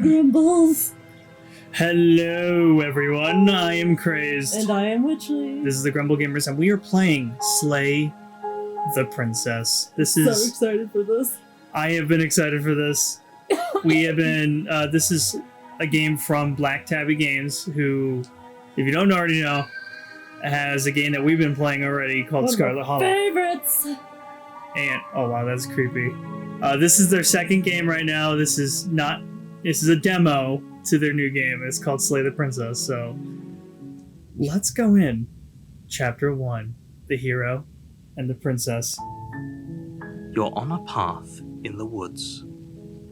Grumbles. Hello, everyone. I am Crazed. And I am Witchley. This is the Grumble Gamers, and we are playing Slay the Princess. So excited for this. I have been excited for this. We have been... this is a game from Black Tabby Games, who, if you don't already know, has a game that we've been playing already called Scarlet Hollow. Favorites! And, oh wow, that's creepy. This is their second game right now. This is a demo to their new game. It's called Slay the Princess, so let's go in. Chapter 1, The Hero and the Princess. You're on a path in the woods,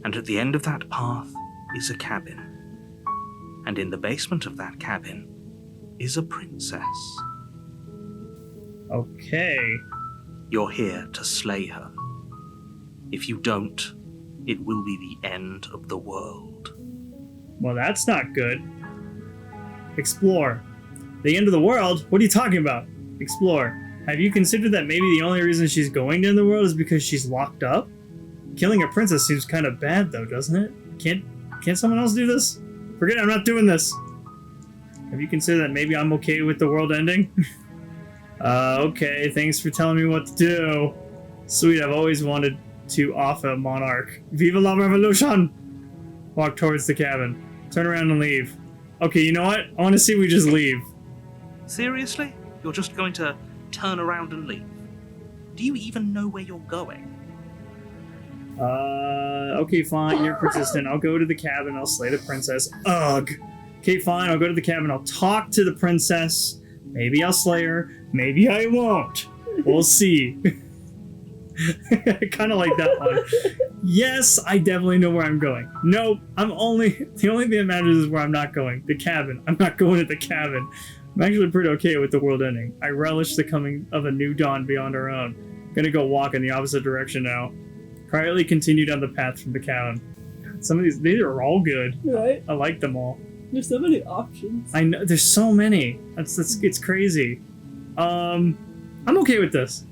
and at the end of that path is a cabin. And in the basement of that cabin is a princess. Okay. You're here to slay her. If you don't, it will be the end of the world. Well, that's not good. Explore. The end of the world? What are you talking about? Explore. Have you considered that maybe the only reason she's going to end the world is because she's locked up? Killing a princess seems kind of bad, though, doesn't it? Can't someone else do this? Forget it, I'm not doing this. Have you considered that maybe I'm okay with the world ending? Okay, thanks for telling me what to do. Sweet, I've always wanted to off a monarch. Viva la revolution! Walk towards the cabin. Turn around and leave. Okay, you know what? I want to see we just leave. Seriously? You're just going to turn around and leave? Do you even know where you're going? Okay, fine, you're persistent. I'll go to the cabin, I'll slay the princess. Ugh! Okay, fine, I'll go to the cabin, I'll talk to the princess. Maybe I'll slay her, maybe I won't. We'll see. I kind of like that one. Yes, I definitely know where I'm going. Nope, the only thing that matters is where I'm not going. The cabin. I'm not going to the cabin. I'm actually pretty okay with the world ending. I relish the coming of a new dawn beyond our own. Gonna go walk in the opposite direction now. Quietly continue down the path from the cabin. Some of these are all good. Right? I like them all. There's so many options. I know, there's so many. It's crazy. I'm okay with this.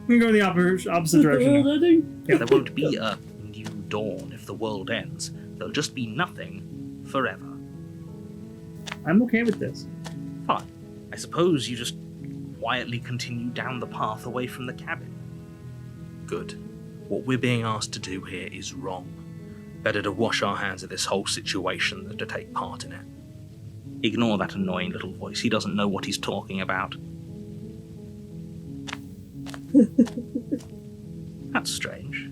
I'm gonna go in the opposite direction. The world ending? Yeah, there won't be a new dawn if the world ends. There'll just be nothing forever. I'm okay with this. Fine. I suppose you just quietly continue down the path away from the cabin. Good. What we're being asked to do here is wrong. Better to wash our hands of this whole situation than to take part in it. Ignore that annoying little voice. He doesn't know what he's talking about. That's strange.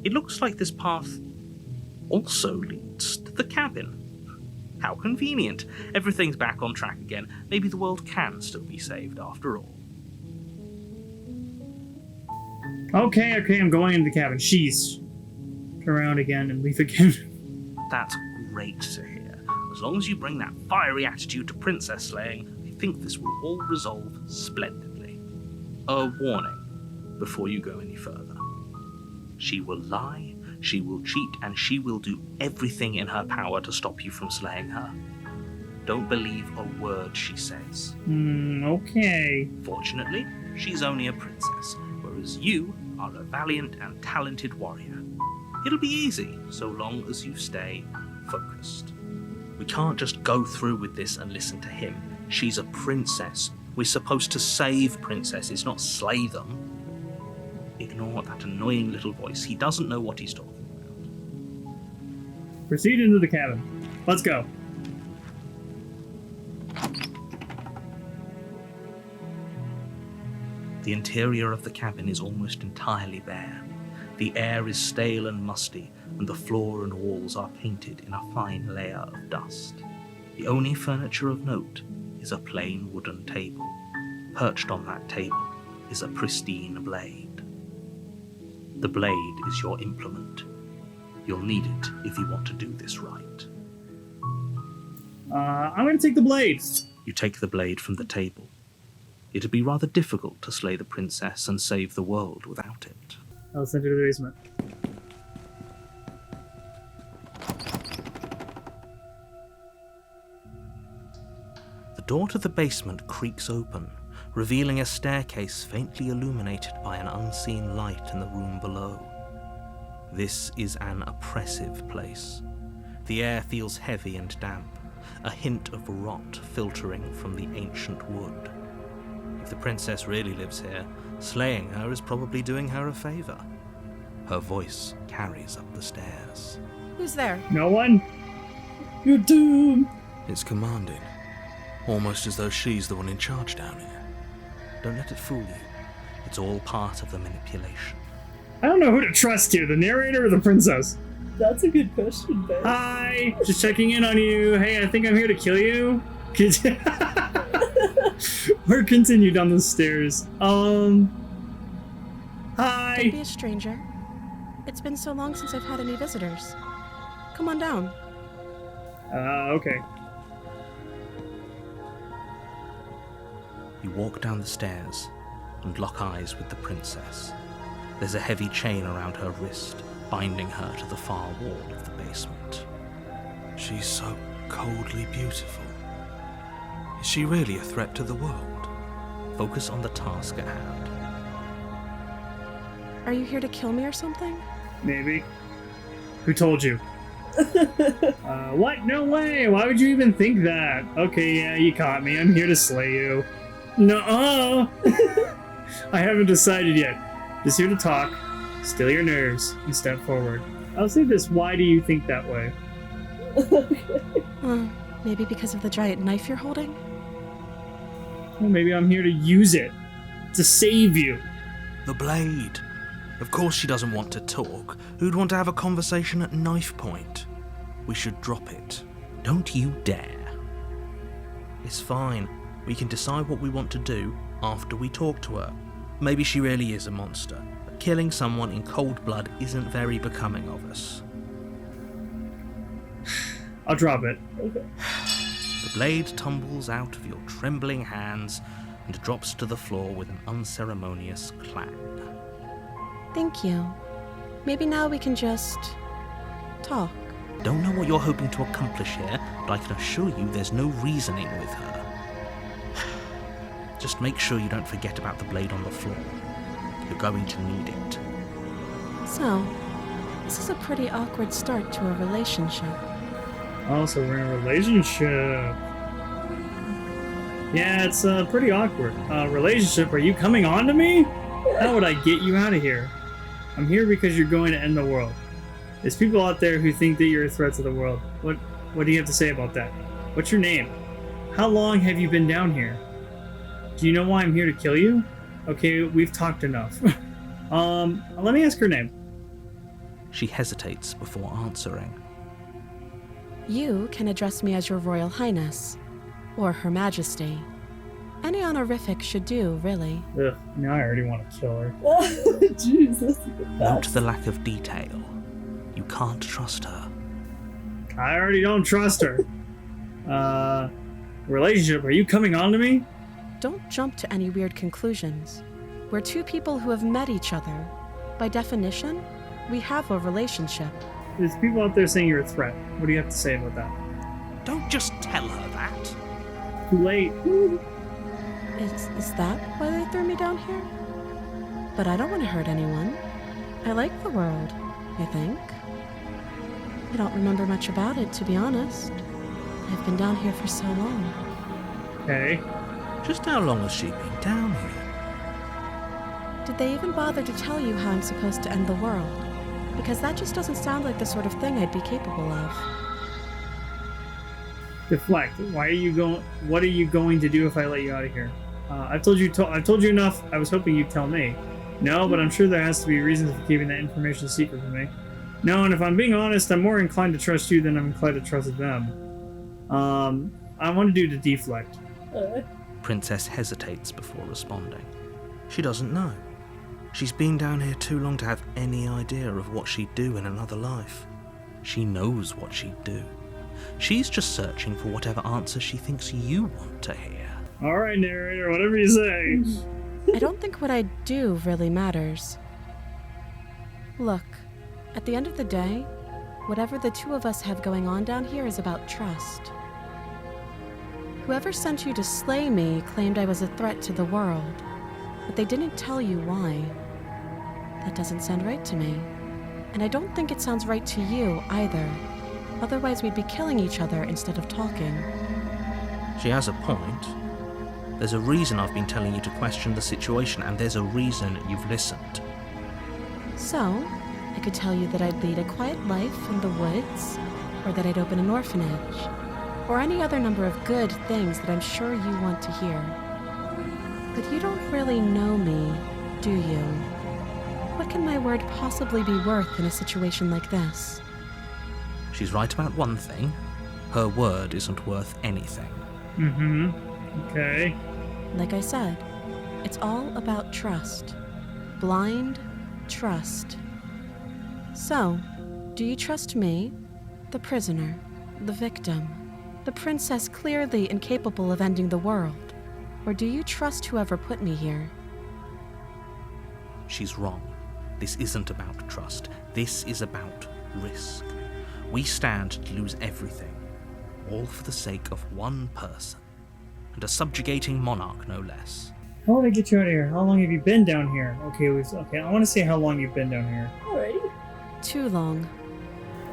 It looks like this path also leads to the cabin. How convenient. Everything's back on track again. Maybe the world can still be saved after all. Okay, I'm going into the cabin. Sheesh. Turn around again and leave again. That's great to hear. As long as you bring that fiery attitude to princess slaying, I think this will all resolve splendidly. A warning before you go any further. She will lie, she will cheat, and she will do everything in her power to stop you from slaying her. Don't believe a word she says. Okay. Fortunately, she's only a princess, whereas you are a valiant and talented warrior. It'll be easy, so long as you stay focused. We can't just go through with this and listen to him. She's a princess. We're supposed to save princesses, not slay them. Ignore that annoying little voice. He doesn't know what he's talking about. Proceed into the cabin. Let's go. The interior of the cabin is almost entirely bare. The air is stale and musty, and the floor and walls are painted in a fine layer of dust. The only furniture of note is a plain wooden table. Perched on that table is a pristine blade. The blade is your implement. You'll need it if you want to do this right. I'm gonna take the blade. You take the blade from the table. It'd be rather difficult to slay the princess and save the world without it. I'll send her to the basement. The door to the basement creaks open, revealing a staircase faintly illuminated by an unseen light in the room below. This is an oppressive place. The air feels heavy and damp, a hint of rot filtering from the ancient wood. If the princess really lives here, slaying her is probably doing her a favor. Her voice carries up the stairs. Who's there? No one? You're doomed. It's commanding, almost as though she's the one in charge down here. Don't let it fool you. It's all part of the manipulation. I don't know who to trust here, the narrator or the princess. That's a good question, babe. Hi, just checking in on you. Hey, I think I'm here to kill you. We're continued down the stairs. Don't Hi. be a stranger. It's been so long since I've had any visitors. Come on down. Okay. You walk down the stairs and lock eyes with the princess. There's a heavy chain around her wrist, binding her to the far wall of the basement. She's so coldly beautiful. Is she really a threat to the world? Focus on the task at hand. Are you here to kill me or something? Maybe. Who told you? What? No way! Why would you even think that? Okay, yeah, you caught me. I'm here to slay you. Nuh-uh! I haven't decided yet. Just here to talk, still your nerves, and step forward. I'll say this, why do you think that way? Maybe because of the giant knife you're holding? Well, maybe I'm here to use it. To save you. The blade. Of course she doesn't want to talk. Who'd want to have a conversation at knife point? We should drop it. Don't you dare. It's fine. We can decide what we want to do after we talk to her. Maybe she really is a monster, but killing someone in cold blood isn't very becoming of us. I'll drop it. Okay. The blade tumbles out of your trembling hands and drops to the floor with an unceremonious clang. Thank you. Maybe now we can just talk. Don't know what you're hoping to accomplish here, but I can assure you there's no reasoning with her. Just make sure you don't forget about the blade on the floor. You're going to need it. So, this is a pretty awkward start to a relationship. Oh, so we're in a relationship. Yeah, it's pretty awkward. Relationship, are you coming on to me? How would I get you out of here? I'm here because you're going to end the world. There's people out there who think that you're a threat to the world. What do you have to say about that? What's your name? How long have you been down here? Do you know why I'm here to kill you? Okay, we've talked enough. Let me ask her name. She hesitates before answering. You can address me as your Royal Highness, or Her Majesty. Any honorific should do, really. Ugh, now I already want to kill her. Jesus. Note the lack of detail. You can't trust her. I already don't trust her. Relationship, are you coming on to me? Don't jump to any weird conclusions. We're two people who have met each other. By definition, we have a relationship. There's people out there saying you're a threat. What do you have to say about that? Don't just tell her that. Too late. Is that why they threw me down here? But I don't want to hurt anyone. I like the world, I think. I don't remember much about it, to be honest. I've been down here for so long. Okay. Just how long has she been down here? Did they even bother to tell you how I'm supposed to end the world? Because that just doesn't sound like the sort of thing I'd be capable of. Deflect. Why are you going? What are you going to do if I let you out of here? I've told you enough. I was hoping you'd tell me. No, but I'm sure there has to be reasons for keeping that information secret from me. No, and if I'm being honest, I'm more inclined to trust you than I'm inclined to trust them. I want to do the deflect. Princess hesitates before responding. She doesn't know. She's been down here too long to have any idea of what she'd do in another life. She knows what she'd do. She's just searching for whatever answer she thinks you want to hear. All right, narrator, whatever you say. I don't think what I do really matters. Look, at the end of the day, whatever the two of us have going on down here is about trust. Whoever sent you to slay me claimed I was a threat to the world, but they didn't tell you why. That doesn't sound right to me, and I don't think it sounds right to you either. Otherwise, we'd be killing each other instead of talking. She has a point. There's a reason I've been telling you to question the situation, and there's a reason you've listened. So, I could tell you that I'd lead a quiet life in the woods, or that I'd open an orphanage, or any other number of good things that I'm sure you want to hear. But you don't really know me, do you? What can my word possibly be worth in a situation like this? She's right about one thing. Her word isn't worth anything. Mm-hmm. Okay. Like I said, it's all about trust. Blind trust. So, do you trust me, the prisoner, the victim, the princess clearly incapable of ending the world? Or do you trust whoever put me here? She's wrong. This isn't about trust. This is about risk. We stand to lose everything, all for the sake of one person, and a subjugating monarch no less. How did I get you out of here? How long have you been down here? Okay, I want to say how long you've been down here. Alrighty. Too long.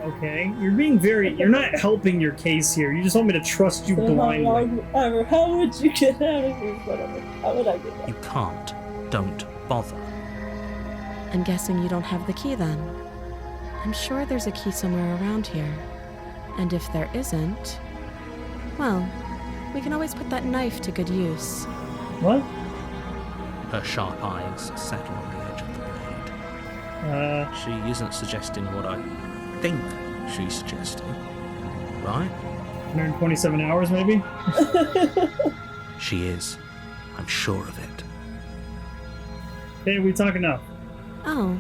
Okay, you're not helping your case here. You just want me to trust you So blindly. how would you get out of here? Whatever. How would I get out? You can't. Don't bother. I'm guessing you don't have the key then. I'm sure there's a key somewhere around here. And if there isn't, well, we can always put that knife to good use. What? Her sharp eyes settle on the edge of the blade. She isn't suggesting what I think she's suggesting, right? 127 hours, maybe? She is. I'm sure of it. Hey, we talking now? Oh,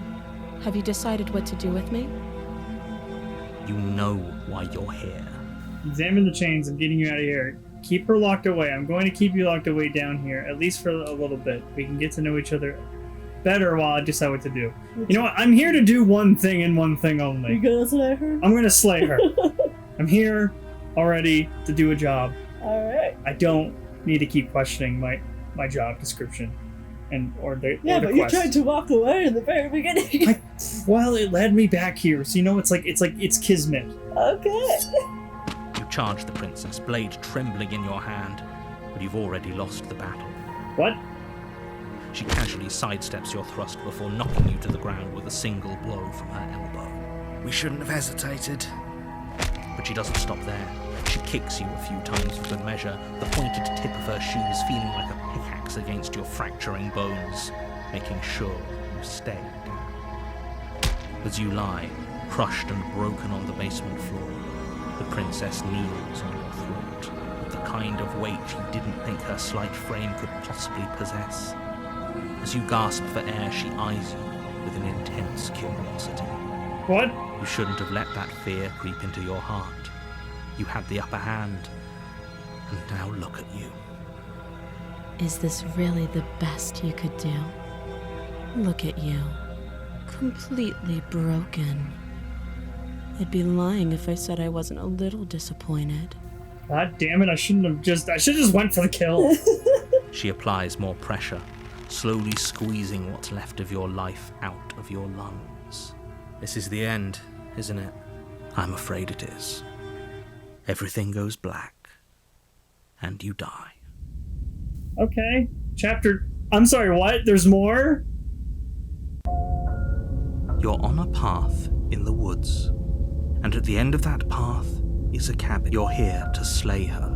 have you decided what to do with me? You know why you're here. Examine the chains. I'm getting you out of here. Keep her locked away. I'm going to keep you locked away down here, at least for a little bit. We can get to know each other better while I decide what to do. You know what? I'm here to do one thing and one thing You only. gonna slay her? I'm going to slay her. I'm here already to do a job. Alright. I don't need to keep questioning my job description or the Yeah, but you quest. tried to walk away in the very beginning. Well, it led me back here, so you know it's kismet. Okay. You charge the princess, blade trembling in your hand, but you've already lost the battle. What? She casually sidesteps your thrust before knocking you to the ground with a single blow from her elbow. We shouldn't have hesitated. But she doesn't stop there. She kicks you a few times for good measure, the pointed tip of her shoes feeling like a pickaxe against your fracturing bones, making sure you stay down. As you lie, crushed and broken on the basement floor, the princess kneels on your throat with the kind of weight you didn't think her slight frame could possibly possess. As you gasp for air, she eyes you with an intense curiosity. What? You shouldn't have let that fear creep into your heart. You had the upper hand, and now look at you. Is this really the best you could do? Look at you. Completely broken. I'd be lying if I said I wasn't a little disappointed. God damn it, I should have just went for the kill. She applies more pressure, slowly squeezing what's left of your life out of your lungs. This is the end, isn't it? I'm afraid it is. Everything goes black, and you die. Okay. I'm sorry, what? There's more? You're on a path in the woods, and at the end of that path is a cabin. You're here to slay her.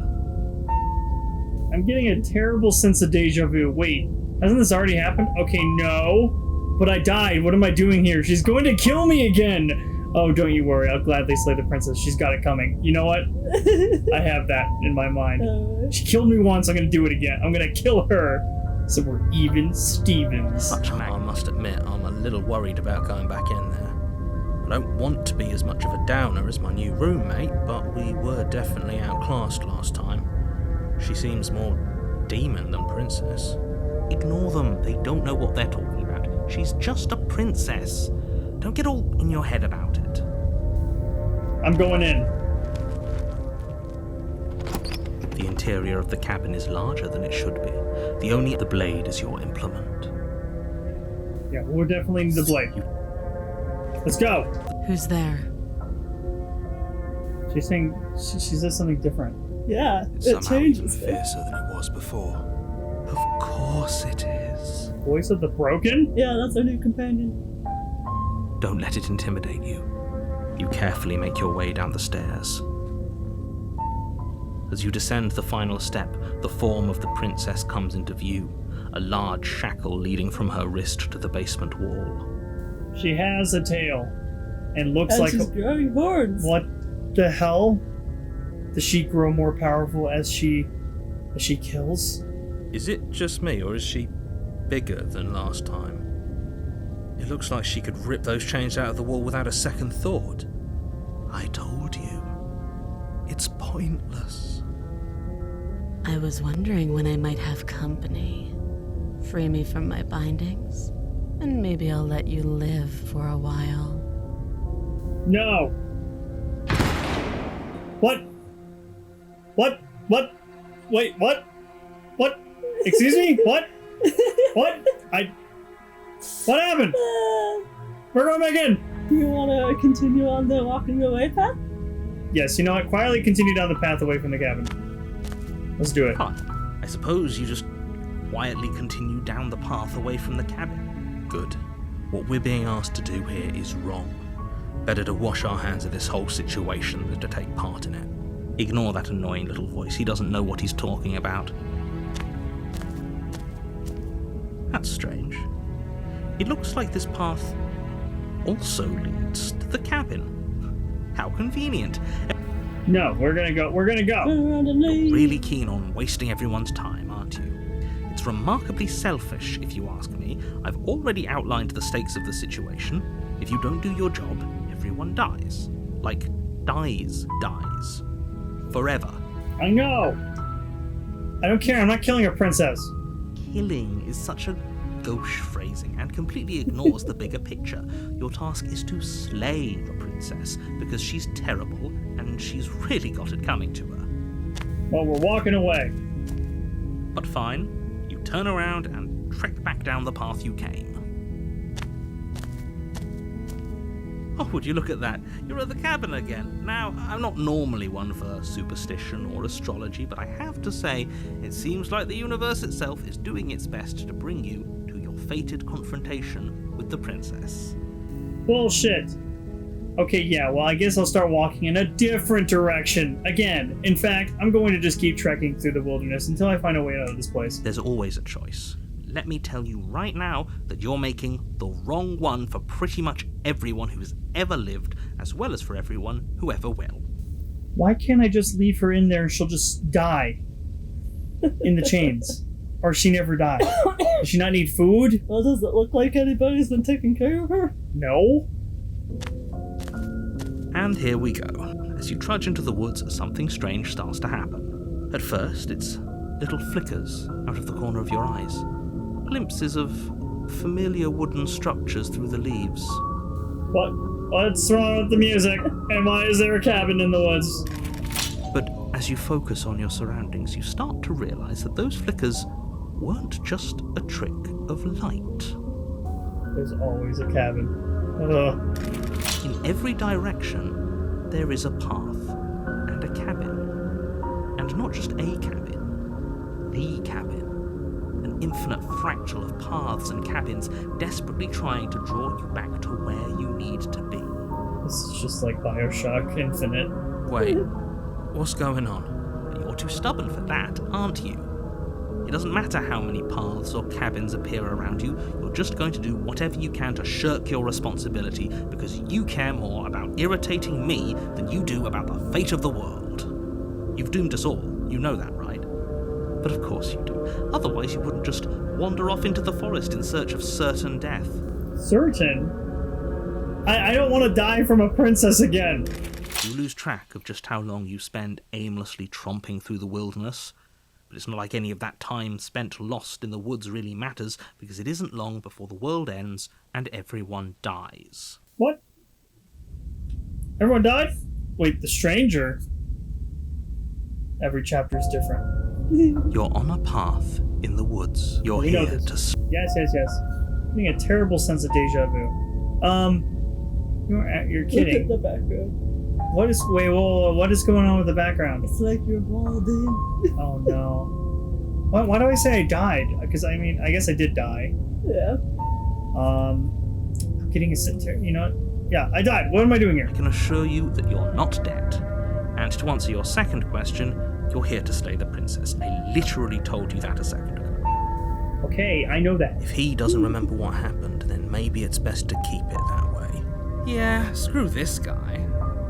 I'm getting a terrible sense of deja vu. Wait, hasn't this already happened? Okay, no. But I died. What am I doing here? She's going to kill me again! Oh, don't you worry. I'll gladly slay the princess. She's got it coming. You know what? I have that in my mind. She killed me once. I'm going to do it again. I'm going to kill her. So we're even Stevens. I must admit, I'm a little worried about going back in there. I don't want to be as much of a downer as my new roommate, but we were definitely outclassed last time. She seems more demon than princess. Ignore them. They don't know what they're talking about. She's just a princess. Don't get all in your head about it. I'm going in. The interior of the cabin is larger than it should be. The blade is your implement. Yeah, we'll definitely need the blade. Let's go. Who's there? She's saying she says something different. Yeah, It's it somehow even changes. fiercer than it was before. Of course it is. Voice of the broken? Yeah, that's our new companion. Don't let it intimidate you. You carefully make your way down the stairs. As you descend the final step, the form of the princess comes into view, a large shackle leading from her wrist to the basement wall. She has a tail and looks And like she's growing horns. what the hell? Does she grow more powerful as she kills? Is it just me, or is she bigger than last time? It looks like she could rip those chains out of the wall without a second thought. I told you. It's pointless. I was wondering when I might have company. Free me from my bindings, and maybe I'll let you live for a while. No. What? Wait, what? What? Excuse me? What? What? What happened? We're going back in. Do you want to continue on the walking away path? Yes, you know what? Quietly continue down the path away from the cabin. Let's do it. Fine. I suppose you just quietly continue down the path away from the cabin. Good. What we're being asked to do here is wrong. Better to wash our hands of this whole situation than to take part in it. Ignore that annoying little voice. He doesn't know what he's talking about. That's strange. It looks like this path also leads to the cabin. How convenient. No, we're gonna go. Turn around and leave. Really keen on wasting everyone's time, aren't you? It's remarkably selfish, if you ask me. I've already outlined the stakes of the situation. If you don't do your job, everyone dies. Like, dies. Forever. I know. I don't care. I'm not killing a princess. Killing is such a gauche phrasing and completely ignores the bigger picture. Your task is to slay the princess because she's terrible and she's really got it coming to her. Well, we're walking away. But fine, you turn around and trek back down the path you came. Oh, would you look at that? You're at the cabin again. Now, I'm not normally one for superstition or astrology, but I have to say, it seems like the universe itself is doing its best to bring you to your fated confrontation with the princess. Bullshit. Okay, yeah, well, I guess I'll start walking in a different direction. Again, in fact, I'm going to just keep trekking through the wilderness until I find a way out of this place. There's always a choice. Let me tell you right now that you're making the wrong one for pretty much everyone who's ever lived, as well as for everyone who ever will. Why can't I just leave her in there and she'll just die in the chains? Or she never die? Does she not need food? Well, does it look like anybody's been taking care of her? No. And here we go. As you trudge into the woods, something strange starts to happen. At first, it's little flickers out of the corner of your eyes. Glimpses of familiar wooden structures through the leaves. What's wrong with the music? And why is there a cabin in the woods? But as you focus on your surroundings, you start to realize that those flickers weren't just a trick of light. There's always a cabin. Ugh. In every direction, there is a path and a cabin. And not just a cabin, the cabin. An infinite fractal of paths and cabins desperately trying to draw you back to where you need to be. This is just like Bioshock Infinite. Wait, what's going on? You're too stubborn for that, aren't you? It doesn't matter how many paths or cabins appear around you, you're just going to do whatever you can to shirk your responsibility because you care more about irritating me than you do about the fate of the world. You've doomed us all, you know that, right? But of course you do. Otherwise you wouldn't just wander off into the forest in search of certain death. Certain? I don't want to die from a princess again. You lose track of just how long you spend aimlessly tromping through the wilderness. But it's not like any of that time spent lost in the woods really matters, because it isn't long before the world ends and everyone dies. What? Everyone died? Wait, the stranger? Every chapter is different. You're on a path in the woods. You're We know here this. to... Yes. I'm getting a terrible sense of deja vu. You're Look at kidding. the background. What is going on with the background? It's like you're walled in. Oh no. Why do I say I died? Because I mean, I guess I did die. Yeah. I'm getting a cemetery. You know what? Yeah, I died. What am I doing here? I can assure you that you're not dead. And to answer your second question, you're here to slay the princess. I literally told you that a second ago. Okay, I know that. If he doesn't remember what happened, then maybe it's best to keep it that way. Yeah, screw this guy.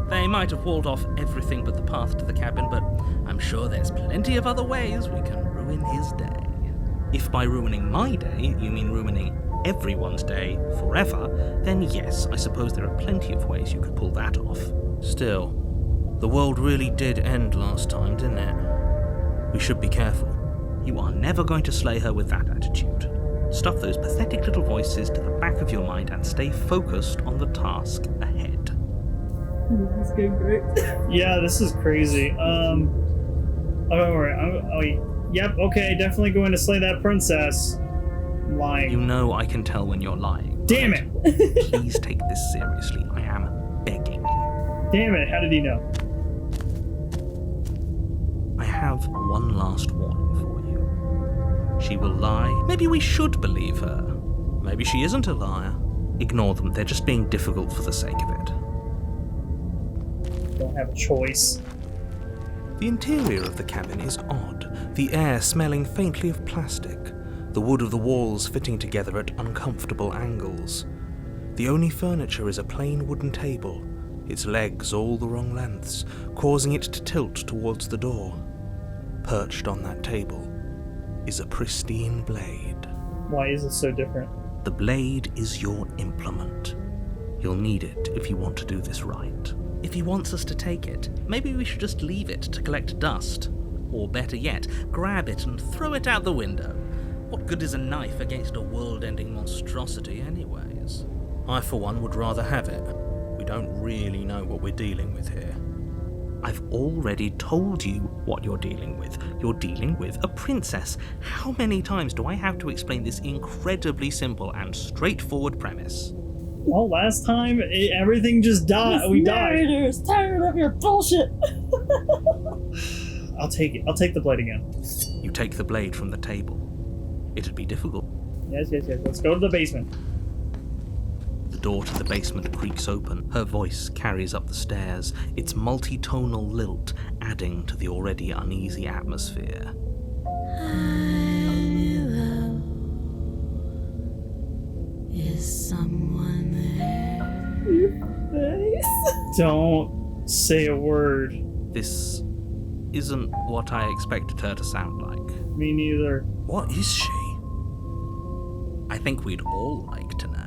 They might have walled off everything but the path to the cabin, but I'm sure there's plenty of other ways we can ruin his day. If by ruining my day you mean ruining everyone's day forever, then yes, I suppose there are plenty of ways you could pull that off. Still, the world really did end last time, didn't it? We should be careful. You are never going to slay her with that attitude. Stuff those pathetic little voices to the back of your mind and stay focused on the task ahead. This is going great. Yeah, this is crazy. Yep, okay, definitely going to slay that princess. I'm lying. You know I can tell when you're lying. Damn right? it! Please take this seriously. I am begging you. Damn it, how did he know? I have one last warning for you. She will lie. Maybe we should believe her. Maybe she isn't a liar. Ignore them. They're just being difficult for the sake of it. Don't have a choice. The interior of the cabin is odd, the air smelling faintly of plastic, the wood of the walls fitting together at uncomfortable angles. The only furniture is a plain wooden table, its legs all the wrong lengths, causing it to tilt towards the door. Perched on that table is a pristine blade. Why is it so different? The blade is your implement. You'll need it if you want to do this right. If he wants us to take it, maybe we should just leave it to collect dust. Or better yet, grab it and throw it out the window. What good is a knife against a world-ending monstrosity anyways? I, for one, would rather have it. We don't really know what we're dealing with here. I've already told you what you're dealing with. You're dealing with a princess. How many times do I have to explain this incredibly simple and straightforward premise? Well, last time, everything just died. We died. This narrator is tired of your bullshit. I'll take it. I'll take the blade again. You take the blade from the table. It'd be difficult. Yes. Let's go to the basement. The door to the basement creaks open. Her voice carries up the stairs, its multi-tonal lilt adding to the already uneasy atmosphere. Is someone there? Your face. Don't say a word. This isn't what I expected her to sound like. Me neither. What is she? I think we'd all like to know.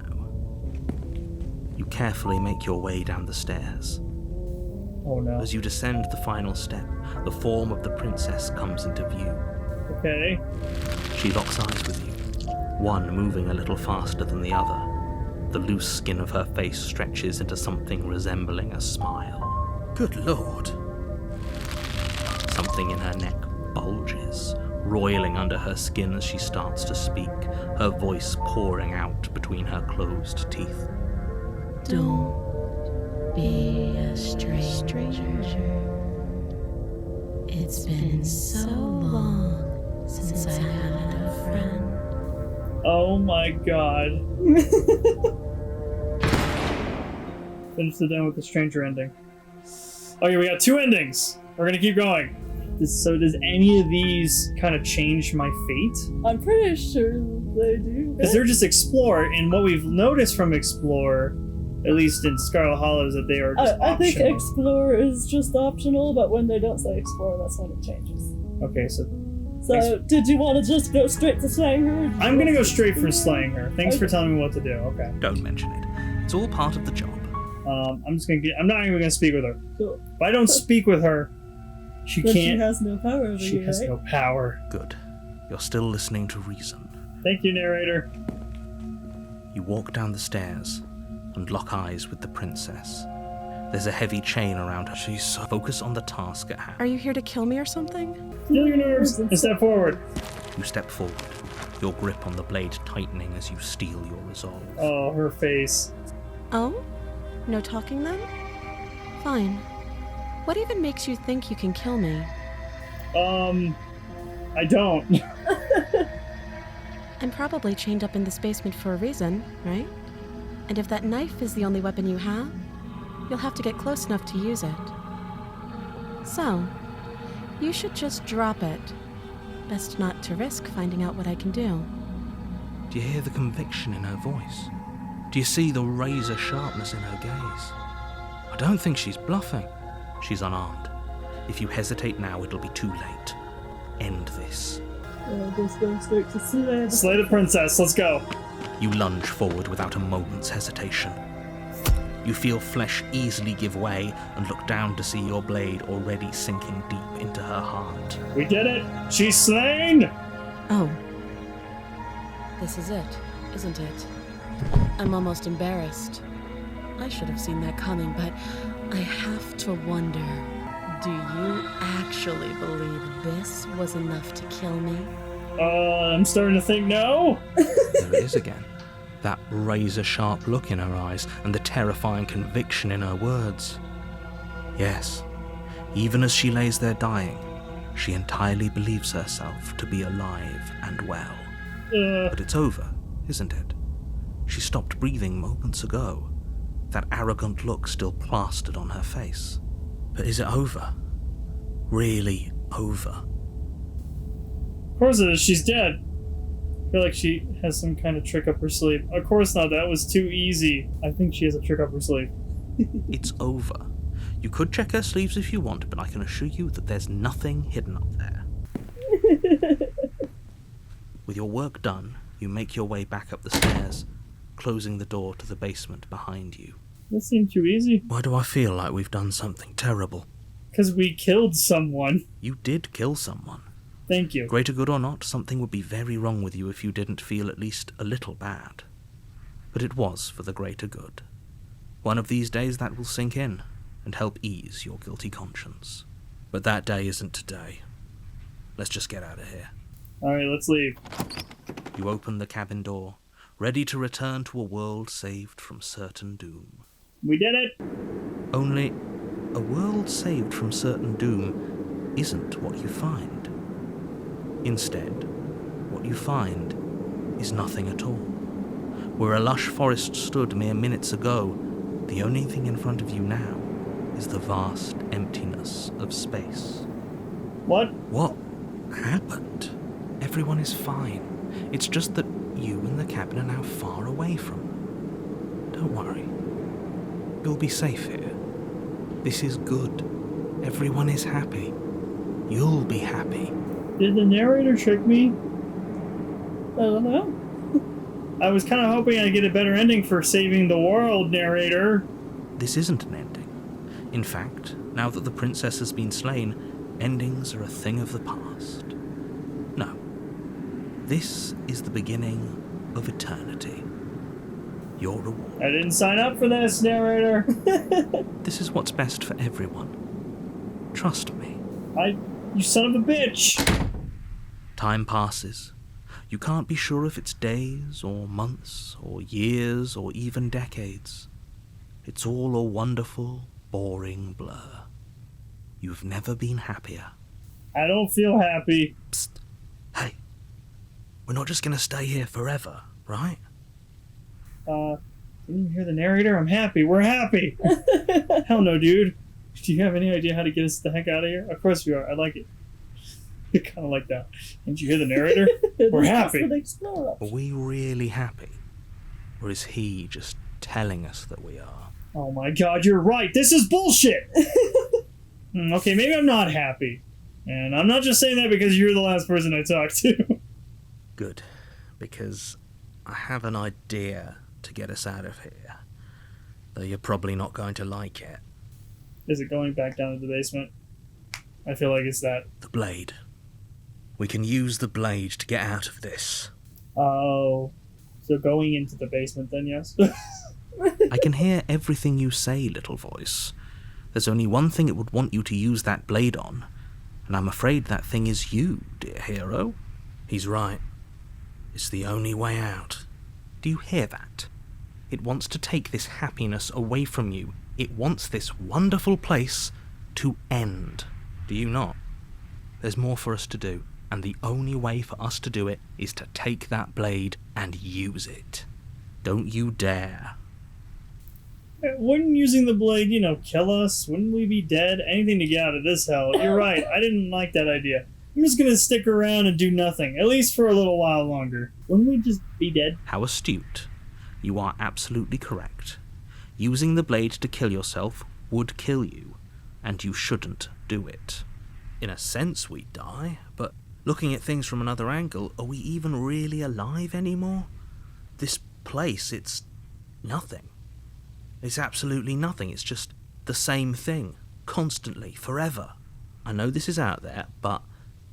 You carefully make your way down the stairs. Oh no. As you descend the final step, the form of the princess comes into view. Okay. She locks eyes with you, one moving a little faster than the other. The loose skin of her face stretches into something resembling a smile. Good lord. Something in her neck bulges, roiling under her skin as she starts to speak, her voice pouring out between her closed teeth. Don't be a stranger. It's been so long since I had a friend. Oh my god. Finish it down with the stranger ending. Okay, we got two endings. We're gonna keep going. So does any of these kind of change my fate? I'm pretty sure they do. Because they're just Explore, and what we've noticed from Explore, at least in Scarlet Hollow, is that they are just I think optional. Explore is just optional, but when they don't say Explore, that's when it changes. Okay, so So, did you want to just go straight to slaying her? I'm gonna go straight for slaying her. Thanks for telling me what to do. Okay. Don't mention it. It's all part of the job. I'm not even gonna speak with her. Cool. If I don't speak with her, she But can't. she has no power over She you, has right? no power. Good. You're still listening to reason. Thank you, narrator. You walk down the stairs and lock eyes with the princess. There's a heavy chain around her. She's so focused on the task at hand. Are you here to kill me or something? Feel your nerves and step forward. You step forward, your grip on the blade tightening as you steel your resolve. Oh, her face. Oh? No talking then? Fine. What even makes you think you can kill me? I don't. I'm probably chained up in this basement for a reason, right? And if that knife is the only weapon you have, you'll have to get close enough to use it. So, you should just drop it. Best not to risk finding out what I can do. Do you hear the conviction in her voice? Do you see the razor sharpness in her gaze? I don't think she's bluffing. She's unarmed. If you hesitate now, it'll be too late. End this. Just go straight to Slay. Slay the princess, let's go. You lunge forward without a moment's hesitation. You feel flesh easily give way and look down to see your blade already sinking deep into her heart. We did it! She's slain! Oh. This is it, isn't it? I'm almost embarrassed. I should have seen that coming, but I have to wonder, do you actually believe this was enough to kill me? I'm starting to think no. There it is again. That razor-sharp look in her eyes and the terrifying conviction in her words. Yes, even as she lays there dying, she entirely believes herself to be alive and well. But it's over, isn't it? She stopped breathing moments ago, that arrogant look still plastered on her face. But is it over? Really over? Of course it is, she's dead. I feel like she has some kind of trick up her sleeve. Of course not, that was too easy. I think she has a trick up her sleeve. It's over. You could check her sleeves if you want, but I can assure you that there's nothing hidden up there. With your work done, you make your way back up the stairs, closing the door to the basement behind you. That seemed too easy. Why do I feel like we've done something terrible? Because we killed someone. You did kill someone. Thank you. Greater good or not, something would be very wrong with you if you didn't feel at least a little bad. But it was for the greater good. One of these days that will sink in and help ease your guilty conscience. But that day isn't today. Let's just get out of here. Alright, let's leave. You open the cabin door, ready to return to a world saved from certain doom. We did it! Only, a world saved from certain doom isn't what you find. Instead, what you find is nothing at all. Where a lush forest stood mere minutes ago, the only thing in front of you now is the vast emptiness of space. What? What happened? Everyone is fine. It's just that you and the cabin are now far away from them. Don't worry. You'll be safe here. This is good. Everyone is happy. You'll be happy. Did the narrator trick me? I don't know. I was kind of hoping I'd get a better ending for saving the world, narrator. This isn't an ending. In fact, now that the princess has been slain, endings are a thing of the past. No. This is the beginning of eternity. Your reward. I didn't sign up for this, narrator. This is what's best for everyone. Trust me. You son of a bitch! Time passes. You can't be sure if it's days, or months, or years, or even decades. It's all a wonderful, boring blur. You've never been happier. I don't feel happy. Psst. Hey. We're not just gonna stay here forever, right? Didn't you hear the narrator? I'm happy. We're happy. Hell no, dude. Do you have any idea how to get us the heck out of here? Of course you are. I like it. I kind of like that. Didn't you hear the narrator? We're happy. Are we really happy? Or is he just telling us that we are? Oh my god, you're right. This is bullshit. Okay, maybe I'm not happy. And I'm not just saying that because you're the last person I talked to. Good. Because I have an idea to get us out of here. Though you're probably not going to like it. Is it going back down to the basement? I feel like it's that. The blade. We can use the blade to get out of this. Oh. So going into the basement then, yes? I can hear everything you say, little voice. There's only one thing it would want you to use that blade on, and I'm afraid that thing is you, dear hero. He's right. It's the only way out. Do you hear that? It wants to take this happiness away from you. It wants this wonderful place to end, do you not? There's more for us to do, and the only way for us to do it is to take that blade and use it. Don't you dare. Wouldn't using the blade, kill us? Wouldn't we be dead? Anything to get out of this hell. You're right, I didn't like that idea. I'm just gonna stick around and do nothing, at least for a little while longer. Wouldn't we just be dead? How astute. You are absolutely correct. Using the blade to kill yourself would kill you, and you shouldn't do it. In a sense, we die, but looking at things from another angle, are we even really alive anymore? This place, it's nothing. It's absolutely nothing. It's just the same thing, constantly, forever. I know this is out there, but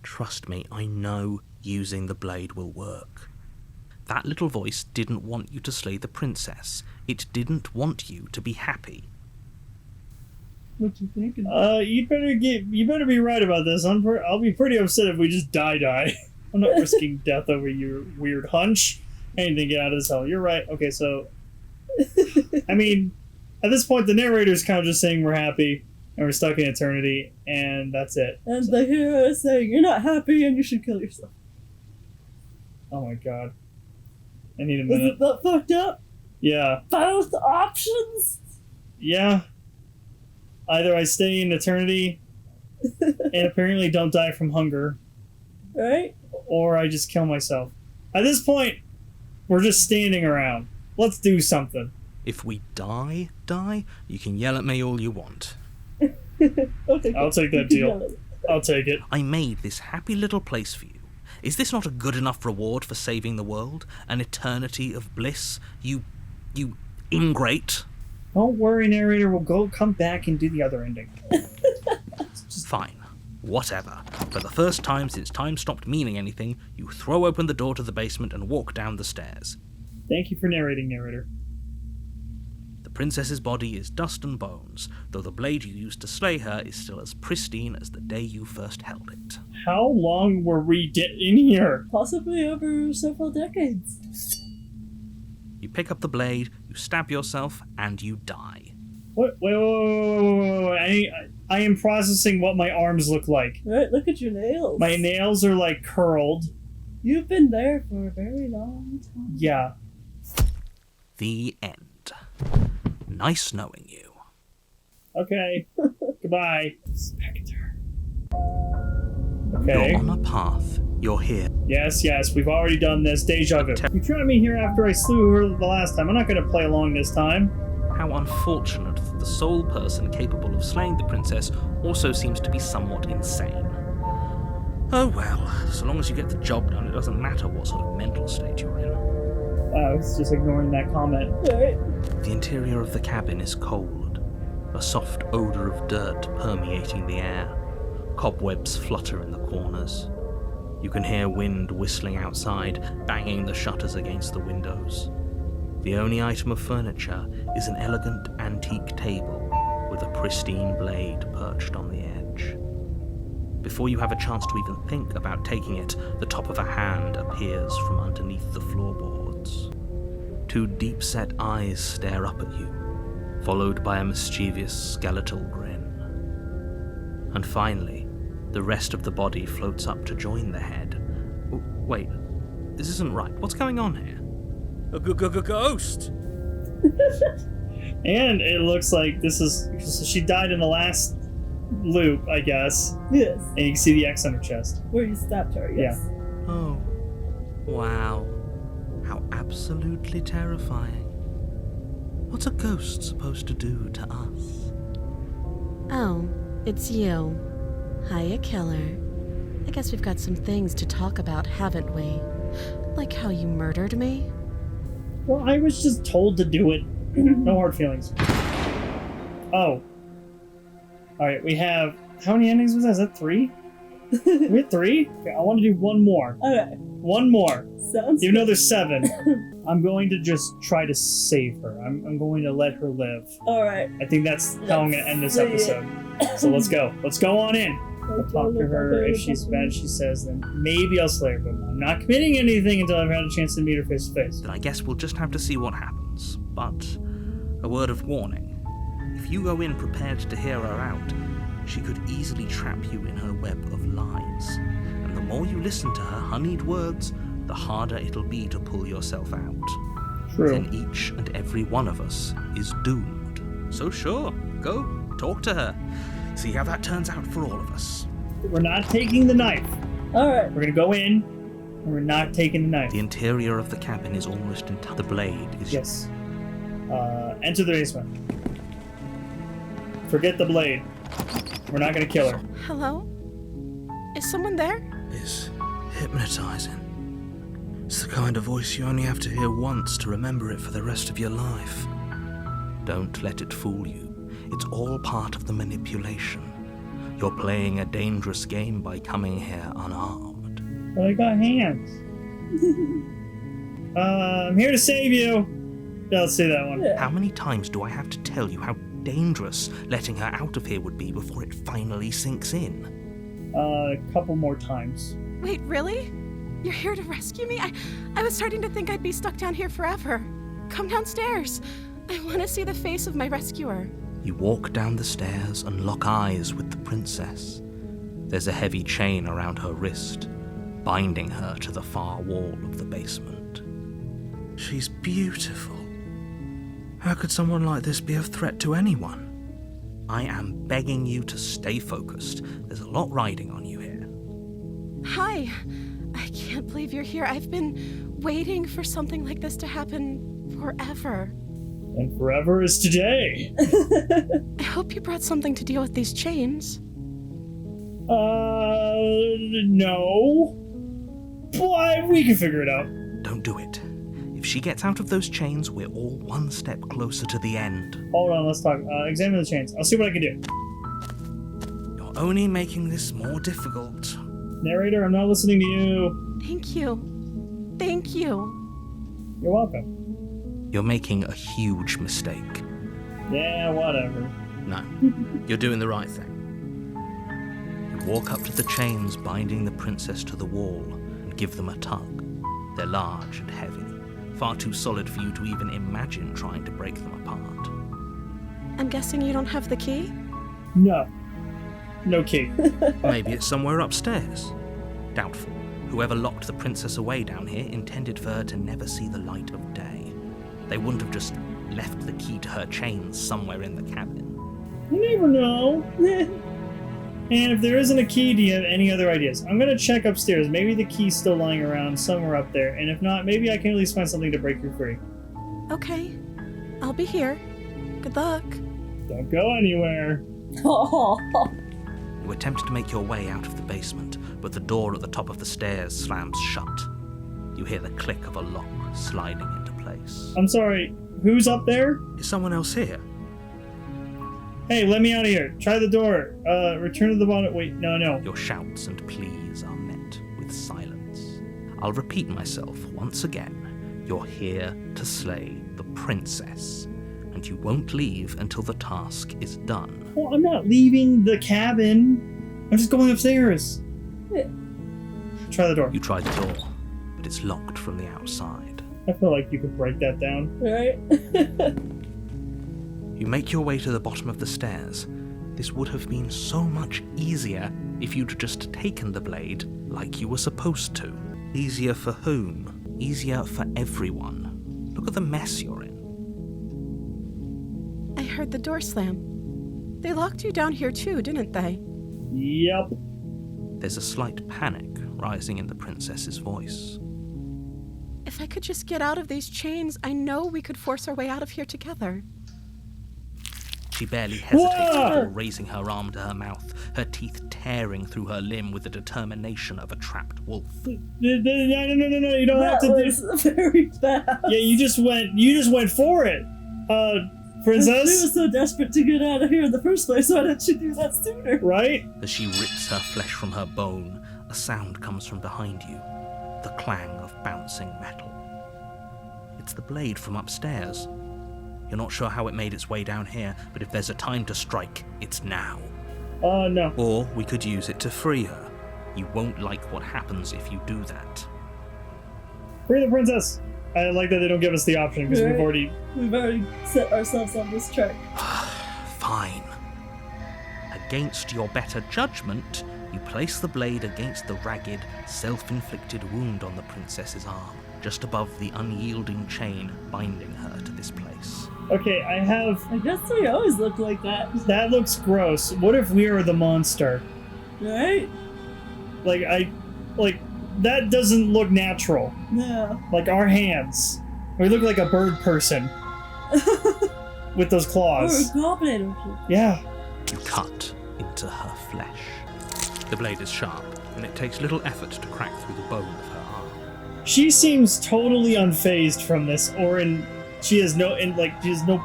trust me, I know using the blade will work. That little voice didn't want you to slay the princess. It didn't want you to be happy. What you thinking? You better be right about this. I'll be pretty upset if we just die. I'm not risking death over your weird hunch. Anything to get out of this hell. You're right. Okay, so I mean, at this point, the narrator's kind of just saying we're happy and we're stuck in eternity, and that's it. And the hero is saying you're not happy and you should kill yourself. Oh my god. I need a minute. Isn't that fucked up? Yeah. Both options? Yeah. Either I stay in eternity and apparently don't die from hunger, Right? or I just kill myself. At this point, we're just standing around. Let's do something. If we die, you can yell at me all you want. I'll take that deal. I'll take it. I made this happy little place for you. Is this not a good enough reward for saving the world? An eternity of bliss? You ingrate? Don't worry, narrator. We'll come back and do the other ending. Fine. Whatever. For the first time since time stopped meaning anything, you throw open the door to the basement and walk down the stairs. Thank you for narrating, narrator. The princess's body is dust and bones, though the blade you used to slay her is still as pristine as the day you first held it. How long were we in here? Possibly over several decades. You pick up the blade, you stab yourself, and you die. What? Wait. I am processing what my arms look like. Right, look at your nails. My nails are like curled. You've been there for a very long time. Yeah. The end. Nice knowing you. Okay. Goodbye. Spectre. Okay. You're on a path. You're here. Yes, we've already done this. Deja vu. You tried me here after I slew her the last time. I'm not going to play along this time. How unfortunate that the sole person capable of slaying the princess also seems to be somewhat insane. Oh well, so long as you get the job done, it doesn't matter what sort of mental state you're in. I was just ignoring that comment. Right. The interior of the cabin is cold, a soft odour of dirt permeating the air. Cobwebs flutter in the corners. You can hear wind whistling outside, banging the shutters against the windows. The only item of furniture is an elegant antique table with a pristine blade perched on the edge. Before you have a chance to even think about taking it, the top of a hand appears from underneath the floorboards. Two deep-set eyes stare up at you, followed by a mischievous skeletal grin. And finally, the rest of the body floats up to join the head. Wait, this isn't right. What's going on here? A ghost! And it looks like this is... She died in the last loop, I guess. Yes. And you can see the X on her chest. Where you stabbed her, yes. Yeah. Oh, wow. How absolutely terrifying. What's a ghost supposed to do to us? Oh, it's you. Hiya, killer. I guess we've got some things to talk about, haven't we? Like how you murdered me? Well, I was just told to do it. No hard feelings. Oh. Alright, we have... How many endings was that? Is that 3? We had 3? Okay, I want to do one more. Okay. One more. Sounds Even though there's 7. I'm going to just try to save her. I'm going to let her live. Alright. I think that's how I'm going to end this Let's episode. So let's go. Let's go on in. I'll talk to her. If she's bad, she says, then maybe I'll slay her. But I'm not committing anything until I've had a chance to meet her face to face. Then I guess we'll just have to see what happens. But a word of warning. If you go in prepared to hear her out, She could easily trap you in her web of lies. And the more you listen to her honeyed words, the harder it'll be to pull yourself out. True. Then each and every one of us is doomed. So sure, go talk to her. See how that turns out for all of us. We're not taking the knife. Alright. We're gonna go in, and we're not taking the knife. The interior of the cabin is almost entirely. The blade is. Yes. Enter the basement. Forget the blade. We're not gonna kill her. Hello? Is someone there? Is hypnotizing. It's the kind of voice you only have to hear once to remember it for the rest of your life. Don't let it fool you. It's all part of the manipulation. You're playing a dangerous game by coming here unarmed. But I got hands. I'm here to save you. Yeah, let's say that one. Yeah. How many times do I have to tell you how dangerous letting her out of here would be before it finally sinks in? A couple more times. Wait, really? You're here to rescue me? I was starting to think I'd be stuck down here forever. Come downstairs. I want to see the face of my rescuer. You walk down the stairs and lock eyes with the princess. There's a heavy chain around her wrist, binding her to the far wall of the basement. She's beautiful. How could someone like this be a threat to anyone? I am begging you to stay focused. There's a lot riding on you here. Hi. I can't believe you're here. I've been waiting for something like this to happen forever. And forever is today. I hope you brought something to deal with these chains. No. But we can figure it out. Don't do it. If she gets out of those chains, we're all one step closer to the end. Hold on, let's talk. Examine the chains. I'll see what I can do. You're only making this more difficult. Narrator, I'm not listening to you. Thank you. Thank you. You're welcome. You're making a huge mistake. Yeah, whatever. No, you're doing the right thing. You walk up to the chains binding the princess to the wall and give them a tug. They're large and heavy, far too solid for you to even imagine trying to break them apart. I'm guessing you don't have the key? No. No key. Maybe it's somewhere upstairs. Doubtful. Whoever locked the princess away down here intended for her to never see the light of day. They wouldn't have just left the key to her chains somewhere in the cabin. You never know. And if there isn't a key, do you have any other ideas? I'm gonna check upstairs. Maybe the key's still lying around somewhere up there. And if not, maybe I can at least find something to break you free. Okay. I'll be here. Good luck. Don't go anywhere. You attempt to make your way out of the basement, but the door at the top of the stairs slams shut. You hear the click of a lock sliding into place. I'm sorry, who's up there? Is someone else here? Hey, let me out of here. Try the door. Return to the bottom. Wait, no. Your shouts and pleas are met with silence. I'll repeat myself once again. You're here to slay the princess, and you won't leave until the task is done. Well, I'm not leaving the cabin. I'm just going upstairs. Try the door. You try the door, but it's locked from the outside. I feel like you could break that down. Right? You make your way to the bottom of the stairs. This would have been so much easier if you'd just taken the blade like you were supposed to. Easier for whom? Easier for everyone. Look at the mess you're in. I heard the door slam. They locked you down here too, didn't they? Yep. There's a slight panic rising in the princess's voice. If I could just get out of these chains, I know we could force our way out of here together. She barely hesitates Whoa! before raising her arm to her mouth, her teeth tearing through her limb with the determination of a trapped wolf. No, you don't have That to was very fast. Yeah, you just went for it. She Princess, was so desperate to get out of here in the first place. Why didn't she do that sooner? right? As she rips her flesh from her bone, a sound comes from behind you, the clang of bouncing metal. It's the blade from upstairs. You're not sure how it made its way down here, but if there's a time to strike, it's now. No. Or we could use it to free her. You won't like what happens if you do that. Free the princess. I like that they don't give us the option because Right. We've already set ourselves on this track. Fine. Against your better judgment, you place the blade against the ragged, self-inflicted wound on the princess's arm, just above the unyielding chain binding her to this place. Okay, I guess they always look like that. That looks gross. What if we are the monster? Right? That doesn't look natural. No. Like our hands. We look like a bird person. With those Or a claws. goblin or something. Yeah. You cut into her flesh. The blade is sharp, and it takes little effort to crack through the bone of her arm. She seems totally unfazed from this, she has no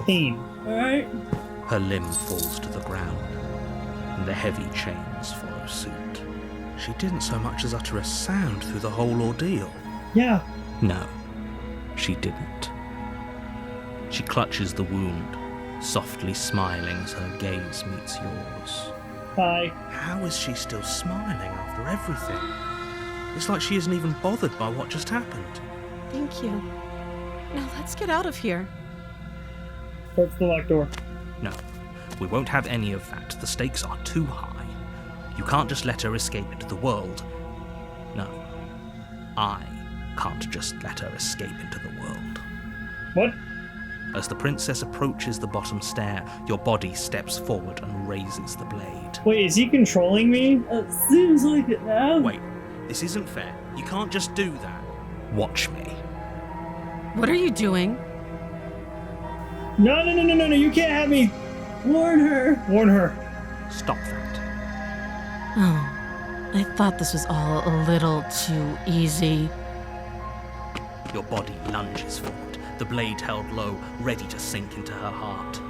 pain. Alright? Her limb falls to the ground, and the heavy chains follow suit. She didn't so much as utter a sound through the whole ordeal. Yeah. No, she didn't. She clutches the wound, softly smiling as her gaze meets yours. Hi. How is she still smiling after everything? It's like she isn't even bothered by what just happened. Thank you. Now let's get out of here. Towards the locked door. No, we won't have any of that. The stakes are too high. You can't just let her escape into the world. No, I can't just let her escape into the world. What? As the princess approaches the bottom stair, your body steps forward and raises the blade. Wait, is he controlling me? It seems like it now. Wait, this isn't fair. You can't just do that. Watch me. What are you doing? No, you can't have me. Warn her. Warn her. Stop that. Oh, I thought this was all a little too easy. Your body lunges forward, the blade held low, ready to sink into her heart.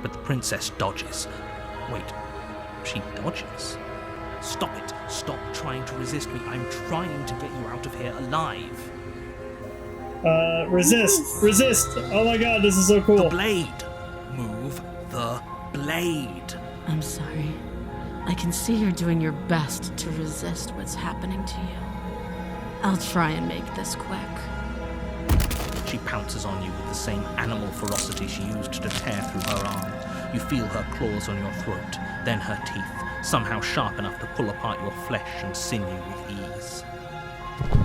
But the princess dodges. Wait, she dodges? Stop it. Stop trying to resist me. I'm trying to get you out of here alive. Resist. Oh my god, this is so cool. The blade. Move the blade. I'm sorry. I can see you're doing your best to resist what's happening to you. I'll try and make this quick. She pounces on you with the same animal ferocity she used to tear through her arm. You feel her claws on your throat, then her teeth, somehow sharp enough to pull apart your flesh and sinew with ease.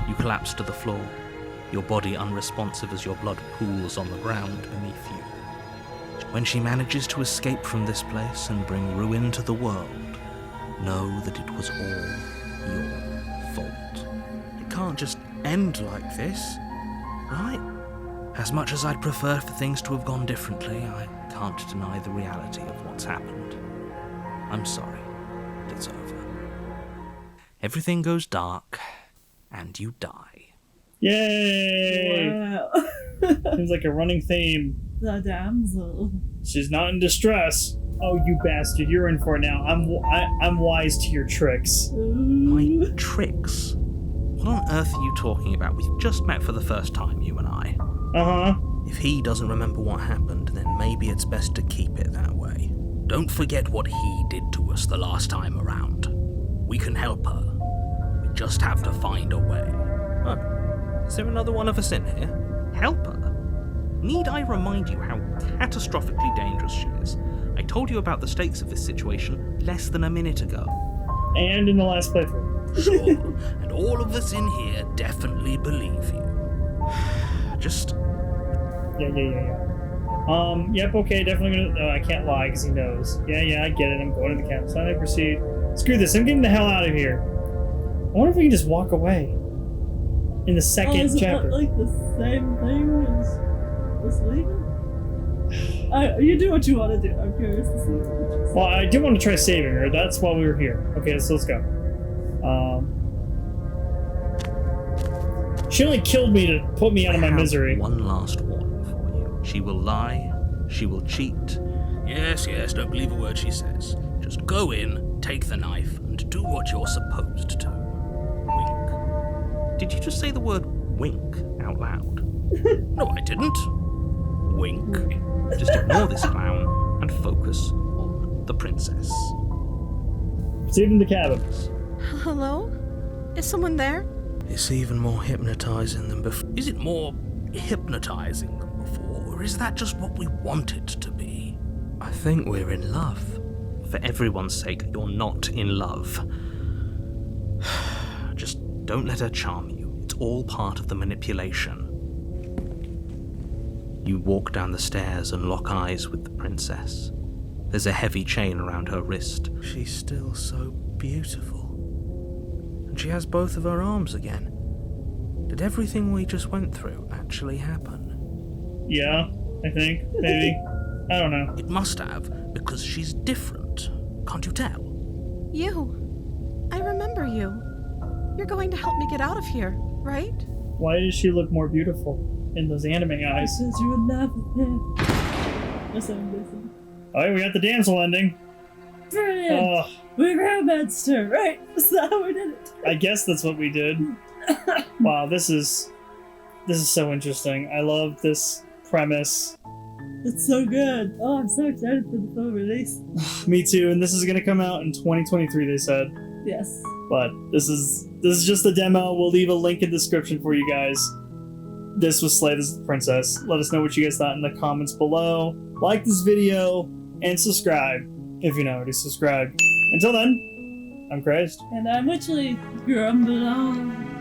You collapse to the floor, your body unresponsive as your blood pools on the ground beneath you. When she manages to escape from this place and bring ruin to the world, know that it was all your fault. It can't just end like this, right? As much as I'd prefer for things to have gone differently, I can't deny the reality of what's happened. I'm sorry, but it's over. Everything goes dark, and you die. Yay! Wow. Seems like a running theme. The damsel. She's not in distress. Oh, you bastard! You're in for it now. I'm wise to your tricks. My tricks? What on earth are you talking about? We've just met for the first time, you and I. Uh-huh. If he doesn't remember what happened, then maybe it's best to keep it that way. Don't forget what he did to us the last time around. We can help her. We just have to find a way. Oh, is there another one of us in here? Help her? Need I remind you how catastrophically dangerous she is? I told you about the stakes of this situation less than a minute ago. And in the last playthrough. Sure, and all of us in here definitely believe you. Just... Yeah. Yep, okay, definitely gonna... No, I can't lie, because he knows. Yeah, I get it. I'm going to the campus. I proceed. Screw this, I'm getting the hell out of here. I wonder if we can just walk away. In the second is chapter. It like the same thing as this leaving? You do what you want to do. I'm curious to see what you say. Well, I do want to try saving her. That's why we were here. Okay, so let's go. She only killed me to put me out of my misery. One last warning for you. She will lie. She will cheat. Yes, don't believe a word she says. Just go in, take the knife, and do what you're supposed to. Wink. Did you just say the word wink out loud? No, I didn't. Wink. Just ignore this clown and focus on the princess. Proceed in the cabin. Hello? Is someone there? It's even more hypnotizing than before. Is it more hypnotizing than before, or is that just what we want it to be? I think we're in love. for everyone's sake, you're not in love. Just don't let her charm you. It's all part of the manipulation. You walk down the stairs and lock eyes with the princess. There's a heavy chain around her wrist. She's still so beautiful. And she has both of her arms again. Did everything we just went through actually happen? Yeah, I think. Maybe. I don't know. It must have, because she's different. Can't you tell? You. I remember you. You're going to help me get out of here, right? Why does she look more beautiful in those anime eyes? Because you're in love with him. Listen. Alright, we got the damsel ending. Brilliant! Oh, We romanced her, right? Is that how we did it? I guess that's what we did. Wow, this is so interesting. I love this premise. It's so good. Oh, I'm so excited for the full release. Me too, and this is gonna come out in 2023, they said. Yes. But this is just the demo. We'll leave a link in the description for you guys. This was Slay the Princess. Let us know what you guys thought in the comments below. Like this video and subscribe if you're not already subscribed. Until then, I'm Christ. And I'm Witchley. Grumble on.